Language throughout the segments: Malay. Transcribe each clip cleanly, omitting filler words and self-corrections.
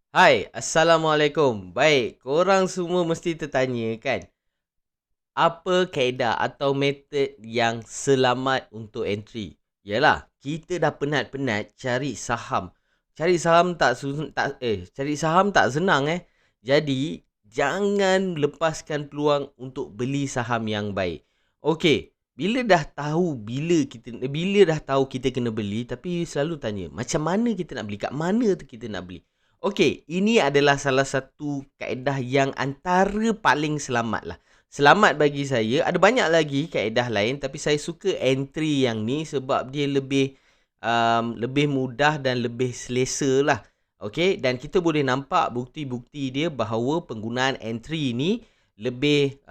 Hai, Assalamualaikum. Baik, korang semua mesti tertanya kan, apa kaedah atau metod yang selamat untuk entry? Yalah, kita dah penat-penat cari saham. Cari saham tak senang Jadi, jangan lepaskan peluang untuk beli saham yang baik. Okey, bila dah tahu kita kena beli, tapi selalu tanya, macam mana kita nak beli? Kat mana tu kita nak beli? Okey, ini adalah salah satu kaedah yang antara paling selamat lah. Selamat bagi saya, ada banyak lagi kaedah lain tapi saya suka entry yang ni sebab dia lebih mudah dan lebih selesa lah. Okey, dan kita boleh nampak bukti-bukti dia bahawa penggunaan entry ni lebih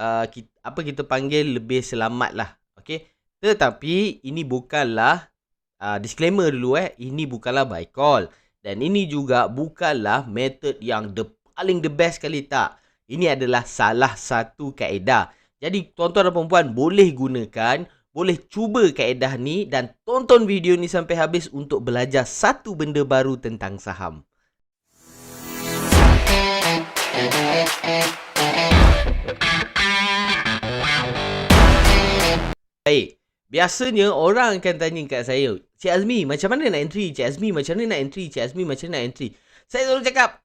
kita panggil lebih selamat lah. Okey. Tetapi ini bukanlah disclaimer dulu ini bukanlah buy call dan ini juga bukanlah method yang paling the best kali, tak. Ini adalah salah satu kaedah. Jadi tuan-tuan dan puan-puan boleh gunakan, boleh cuba kaedah ni dan tonton video ni sampai habis untuk belajar satu benda baru tentang saham. Baik, biasanya orang akan tanya kat saya, Cik Azmi, macam mana nak entry? Cik Azmi, macam mana nak entry? Cik Azmi, macam mana nak entry? Saya selalu cakap,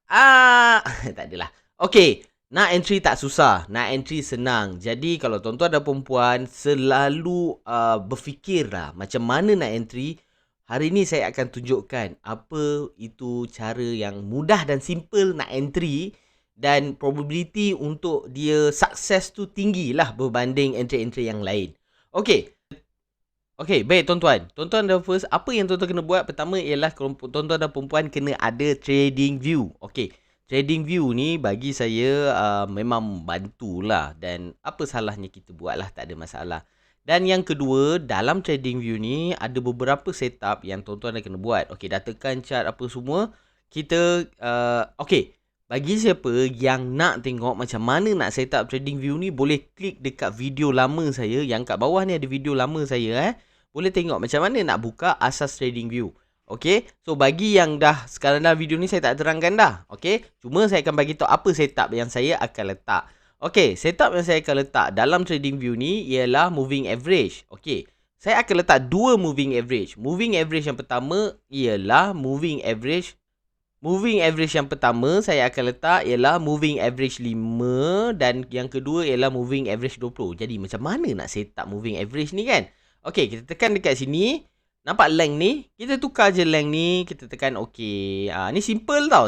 tak adalah. Okey, nak entry tak susah, nak entry senang. Jadi kalau tuan-tuan dan perempuan selalu berfikirlah macam mana nak entry, hari ni saya akan tunjukkan apa itu cara yang mudah dan simple nak entry dan probability untuk dia sukses tu tinggilah berbanding entry-entry yang lain. Okey. Okey, baik tuan-tuan. Tuan-tuan dan first, apa yang tuan-tuan kena buat pertama ialah tuan-tuan dan perempuan kena ada trading view. Okey. Trading view ni bagi saya memang bantulah dan apa salahnya kita buatlah, tak ada masalah. Dan yang kedua, dalam trading view ni ada beberapa setup yang tuan-tuan dah kena buat. Okey, dah tekan chart apa semua. Kita okey. Bagi siapa yang nak tengok macam mana nak set up trading view ni, boleh klik dekat video lama saya. Yang kat bawah ni ada video lama saya Boleh tengok macam mana nak buka asas trading view. Okay, so bagi yang dah sekarang dah video ni saya tak terangkan dah. Okay, cuma saya akan bagi tahu apa setup yang saya akan letak. Okay, setup yang saya akan letak dalam trading view ni ialah moving average. Okay, saya akan letak dua moving average. Moving average yang pertama ialah Moving average yang pertama saya akan letak ialah moving average 5 dan yang kedua ialah moving average 20. Jadi macam mana nak set up moving average ni kan? Okey, kita tekan dekat sini. Nampak length ni? Kita tukar je length ni. Kita tekan okey. Ni simple tau.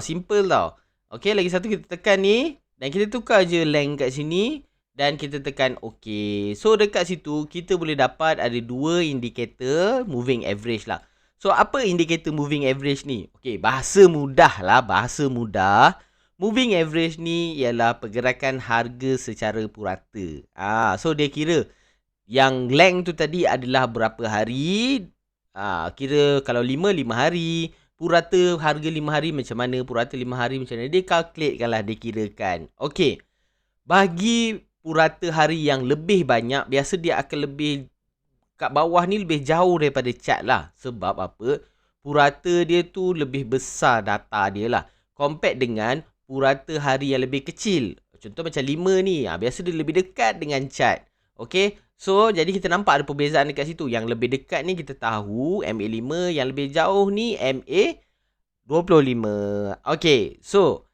Okey, lagi satu kita tekan ni. Dan kita tukar je length kat sini. Dan kita tekan okey. So dekat situ kita boleh dapat ada dua indikator moving average lah. So, apa indikator moving average ni? Okey, bahasa mudah. Moving average ni ialah pergerakan harga secara purata. So dia kira yang length tu tadi adalah berapa hari. Kira kalau 5 hari. Purata harga 5 hari macam mana? Purata 5 hari macam mana? Dia calculate lah, dia kirakan. Okey, bagi purata hari yang lebih banyak, biasa dia akan lebih kat bawah ni lebih jauh daripada chart lah. Sebab apa? Purata dia tu lebih besar data dia lah. Compare dengan purata hari yang lebih kecil. Contoh macam 5 ni. Biasa dia lebih dekat dengan chart. Okay. So, jadi kita nampak ada perbezaan dekat situ. Yang lebih dekat ni kita tahu MA5. Yang lebih jauh ni MA25. Okay. So,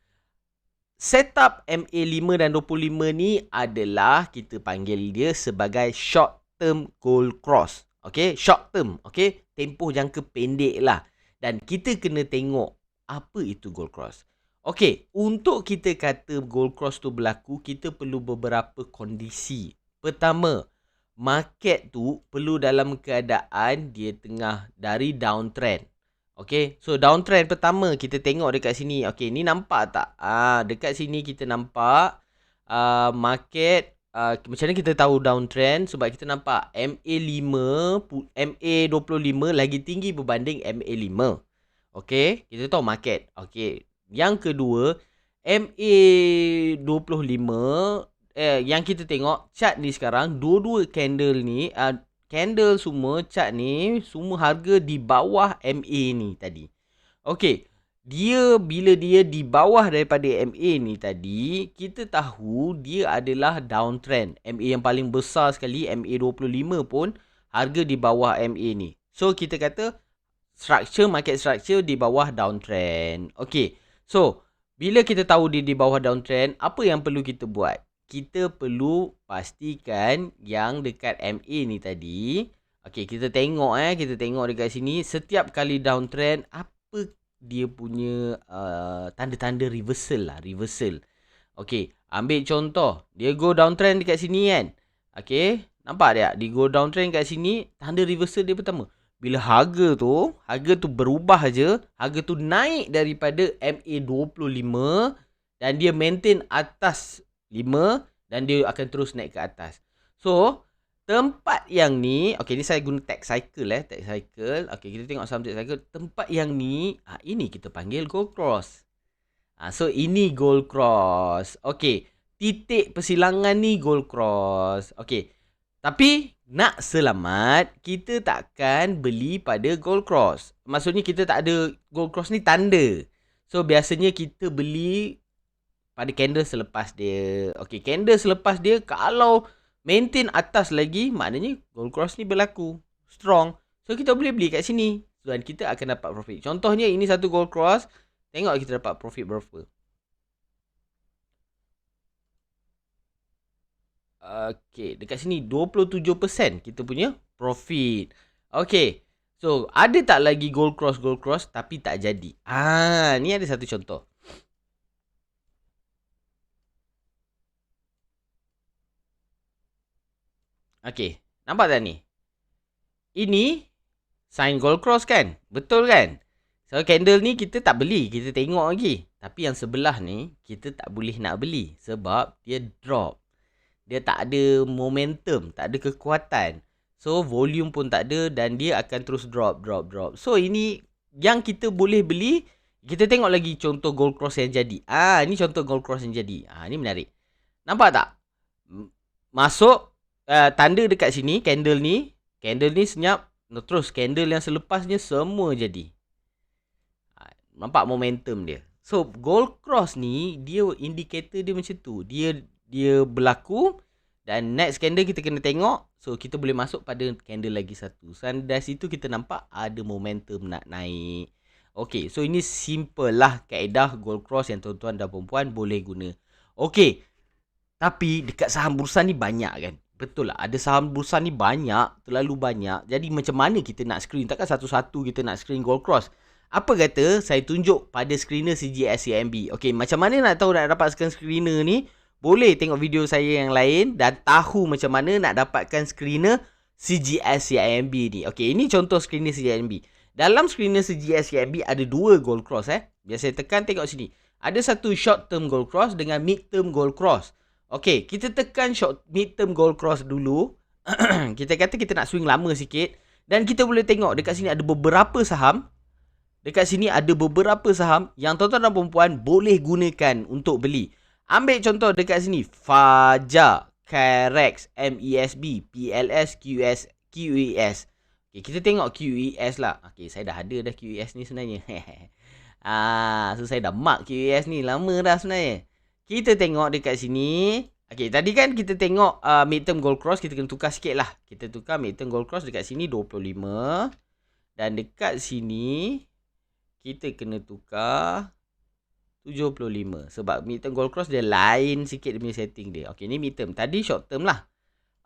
setup MA5 dan 25 ni adalah kita panggil dia sebagai short term gold cross. Okay, short term. Okay, tempoh jangka pendek lah. Dan kita kena tengok apa itu gold cross. Okay, untuk kita kata gold cross tu berlaku, kita perlu beberapa kondisi. Pertama, market tu perlu dalam keadaan dia tengah dari downtrend. Okay, so downtrend pertama kita tengok dekat sini. Okay, ni nampak tak? Dekat sini kita nampak market. Macam mana kita tahu downtrend? Sebab kita nampak MA25 lagi tinggi berbanding MA5. Okay, kita tahu market. Okay, yang kedua MA25 yang kita tengok chart ni sekarang, dua-dua candle ni candle semua chart ni semua harga di bawah MA ni tadi. Okay, Dia bila dia di bawah daripada MA ni tadi, kita tahu dia adalah downtrend. MA yang paling besar sekali, MA 25 pun harga di bawah MA ni. So kita kata market structure di bawah downtrend. Okay, so bila kita tahu dia di bawah downtrend, apa yang perlu kita buat? Kita perlu pastikan yang dekat MA ni tadi. Okay, kita tengok dekat sini, setiap kali downtrend apa dia punya tanda-tanda reversal lah, reversal. Okay, ambil contoh, dia go downtrend dekat sini kan. Okay, nampak tak? Dia go downtrend kat sini, tanda reversal dia pertama. Bila harga tu berubah je, harga tu naik daripada MA 25 dan dia maintain atas 5 dan dia akan terus naik ke atas. So, tempat yang ni, okay ni saya guna tag cycle tag cycle. Okay, kita tengok saham tag cycle. Tempat yang ni, ini kita panggil gold cross. So ini gold cross. Okay, titik persilangan ni gold cross. Okay, tapi nak selamat, kita takkan beli pada gold cross. Maksudnya kita tak ada gold cross ni tanda. So biasanya kita beli pada candle selepas dia. Okay, candle selepas dia kalau maintain atas lagi, maknanya gold cross ni berlaku strong. So kita boleh beli kat sini dan kita akan dapat profit. Contohnya ini satu gold cross. Tengok kita dapat profit berapa. Okay, dekat sini 27% kita punya profit. Okay, so ada tak lagi gold cross tapi tak jadi? Ni ada satu contoh. Okay, nampak tak ni? Ini sign gold cross kan? Betul kan? So candle ni kita tak beli, kita tengok lagi. Tapi yang sebelah ni kita tak boleh nak beli sebab dia drop. Dia tak ada momentum, tak ada kekuatan. So volume pun tak ada dan dia akan terus drop. So ini yang kita boleh beli. Kita tengok lagi contoh gold cross yang jadi. Ni contoh gold cross yang jadi. Ni menarik. Nampak tak? Masuk tanda dekat sini, candle ni senyap, terus candle yang selepasnya semua jadi. Nampak momentum dia. So gold cross ni dia indikator dia macam tu. Dia berlaku dan next candle kita kena tengok. So kita boleh masuk pada candle lagi satu. So dari situ kita nampak ada momentum nak naik. Okay, so ini simple lah kaedah gold cross yang tuan-tuan dan puan-puan boleh guna. Okay, tapi dekat saham bursa ni banyak kan. Betul lah, ada saham bursa ni banyak, terlalu banyak. Jadi macam mana kita nak screen? Takkan satu-satu kita nak screen gold cross. Apa kata saya tunjuk pada screener CGS CIMB. Okay, macam mana nak tahu nak dapatkan screener ni? Boleh tengok video saya yang lain dan tahu macam mana nak dapatkan screener CGS CIMB ni. Okay, ini contoh screener CGMB. Dalam screener CGS CIMB ada dua gold cross Biar saya tekan, tengok sini. Ada satu short term gold cross dengan mid term gold cross. Okay, kita tekan mid term gold cross dulu. Kita kata kita nak swing lama sikit. Dan kita boleh tengok dekat sini ada beberapa saham. Dekat sini ada beberapa saham yang tuan-tuan dan puan-puan boleh gunakan untuk beli. Ambil contoh dekat sini. Fajar, Carex, MESB, PLS, QES. Okay, kita tengok QES lah. Okay, saya dah ada dah QES ni sebenarnya. So saya dah mark QES ni lama dah sebenarnya. Kita tengok dekat sini. Okay, tadi kan kita tengok midterm gold cross. Kita kena tukar sikit lah. Kita tukar midterm gold cross dekat sini 25. Dan dekat sini kita kena tukar 75. Sebab midterm gold cross dia lain sikit dia punya setting dia. Okay, ni midterm. Tadi short term lah.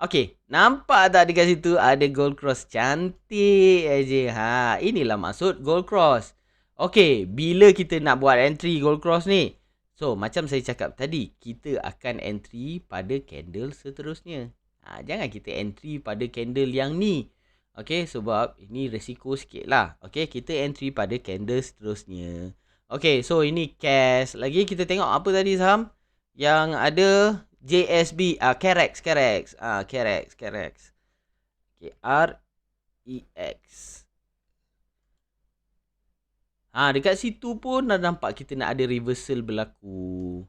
Okay, nampak tak dekat situ ada gold cross cantik aja. Inilah maksud gold cross. Okay, bila kita nak buat entry gold cross ni? So, macam saya cakap tadi, kita akan entry pada candle seterusnya. Jangan kita entry pada candle yang ni. Okay, sebab ini resiko sikit lah. Okay, kita entry pada candle seterusnya. Okay, so ini cash. Lagi kita tengok apa tadi saham? Yang ada JSB, Carex. Carex. Okay, REX. Dekat situ pun dah nampak kita nak ada reversal berlaku.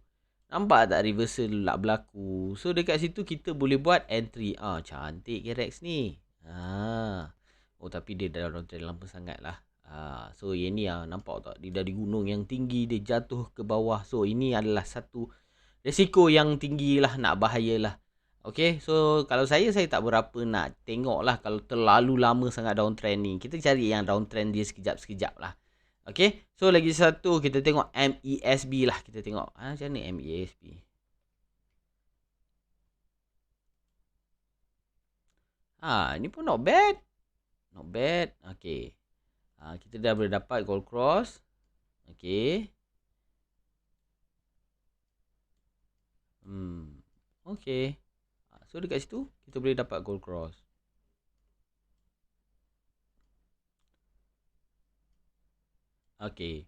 Nampak tak reversal nak berlaku? So dekat situ kita boleh buat entry. Cantik Carex ni. Oh, tapi dia dah downtrend lama sangat lah. So yang ni nampak tak? Dia dari gunung yang tinggi, dia jatuh ke bawah. So ini adalah satu risiko yang tinggi lah, nak bahaya lah. Okay, so kalau saya tak berapa nak tengok lah kalau terlalu lama sangat downtrend ni. Kita cari yang downtrend dia sekejap-sekejap lah. Okay, so lagi satu kita tengok MESB lah. Kita tengok macam mana MESB. Ni pun not bad. Not bad. Okay, kita dah boleh dapat gold cross. Okay. Okay. So dekat situ kita boleh dapat gold cross. Okay.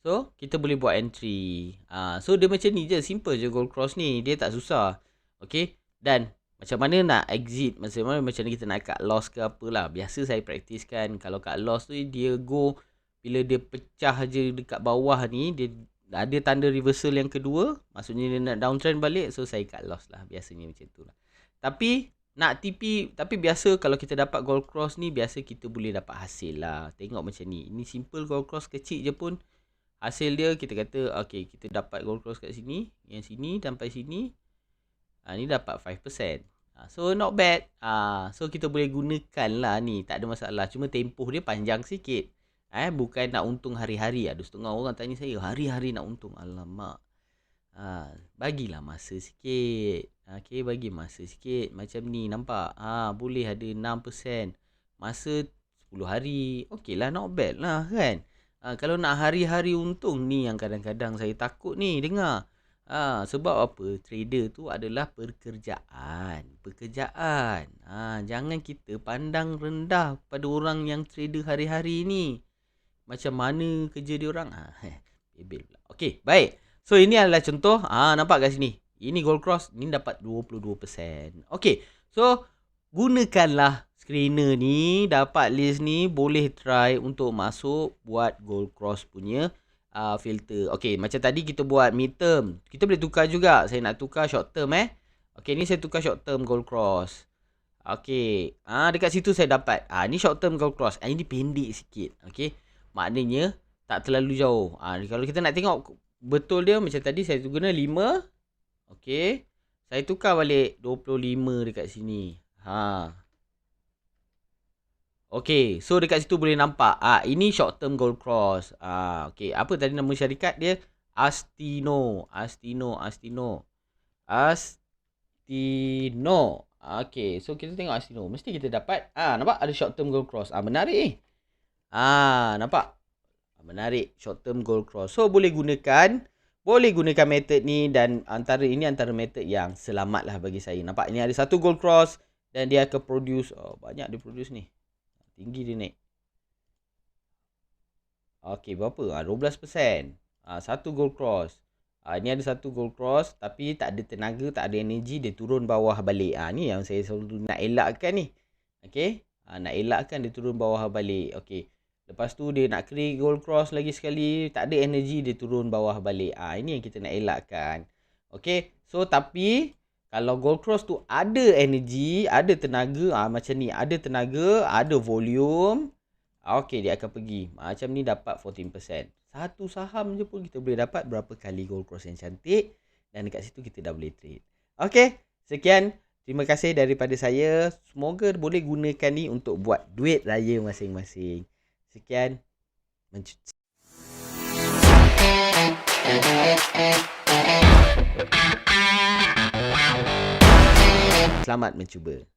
So kita boleh buat entry. So dia macam ni je, simple je gold cross ni. Dia tak susah. Okay. Dan macam mana nak exit, macam mana kita nak cut loss ke apalah. Biasa saya praktis kan. Kalau cut loss tu dia go, bila dia pecah je dekat bawah ni, dia ada tanda reversal yang kedua, maksudnya dia nak downtrend balik. So saya cut loss lah. Biasanya macam tu lah. Tapi nak TP, tapi biasa kalau kita dapat gold cross ni, biasa kita boleh dapat hasil lah. Tengok macam ni. Ini simple gold cross kecil je pun. Hasil dia kita kata, okay, kita dapat gold cross kat sini. Yang sini sampai sini. Ni dapat 5%. So not bad. So kita boleh gunakan lah ni. Tak ada masalah. Cuma tempoh dia panjang sikit. Bukan nak untung hari-hari. Ada setengah orang tanya saya, hari-hari nak untung. Alamak. Bagilah masa sikit. Okay, bagi masa sikit. Macam ni, nampak? Boleh ada 6%. Masa 10 hari. Okay lah, not bad lah kan. Kalau nak hari-hari untung ni yang kadang-kadang saya takut ni dengar. Sebab apa? Trader tu adalah pekerjaan. Jangan kita pandang rendah pada orang yang trader hari-hari ni. Macam mana kerja dia orang? Bebel pula. Okay, baik. So ini adalah contoh. Nampak kat sini. Ini gold cross. Ini dapat 22%. Okay. So gunakanlah screener ni. Dapat list ni. Boleh try untuk masuk buat gold cross punya filter. Okay. Macam tadi kita buat mid term. Kita boleh tukar juga. Saya nak tukar short term Okay. Ni saya tukar short term gold cross. Okay. Dekat situ saya dapat. Ni short term gold cross. Ini pendek sikit. Okay. Maknanya tak terlalu jauh. Kalau kita nak tengok betul dia macam tadi saya guna 5. Okey. Saya tukar balik 25 dekat sini. Okey, so dekat situ boleh nampak. Ini short term gold cross. Okey, apa tadi nama syarikat dia? Astino. Okey, so kita tengok Astino. Mesti kita dapat. Nampak ada short term gold cross. Menarik ni. Nampak? Menarik, short term gold cross. So boleh gunakan method ni, dan antara method yang selamat lah bagi saya. Nampak ni ada satu gold cross dan dia akan produce, banyak dia produce ni. Tinggi dia naik. Okey, berapa? 12%. Satu gold cross. Ni ada satu gold cross tapi tak ada tenaga, tak ada energy, dia turun bawah balik. Ni yang saya selalu nak elakkan ni. Okey. Nak elakkan dia turun bawah balik. Okey. Lepas tu dia nak create gold cross lagi sekali, tak ada energy, dia turun bawah balik. Ini yang kita nak elakkan. Okay, so tapi kalau gold cross tu ada energy, ada tenaga, macam ni, ada tenaga, ada volume, okay, dia akan pergi. Macam ni dapat 14%. Satu saham je pun kita boleh dapat berapa kali gold cross yang cantik, dan dekat situ kita dah boleh trade. Okay, sekian. Terima kasih daripada saya. Semoga boleh gunakan ni untuk buat duit raya masing-masing. Sekian. Selamat mencuba.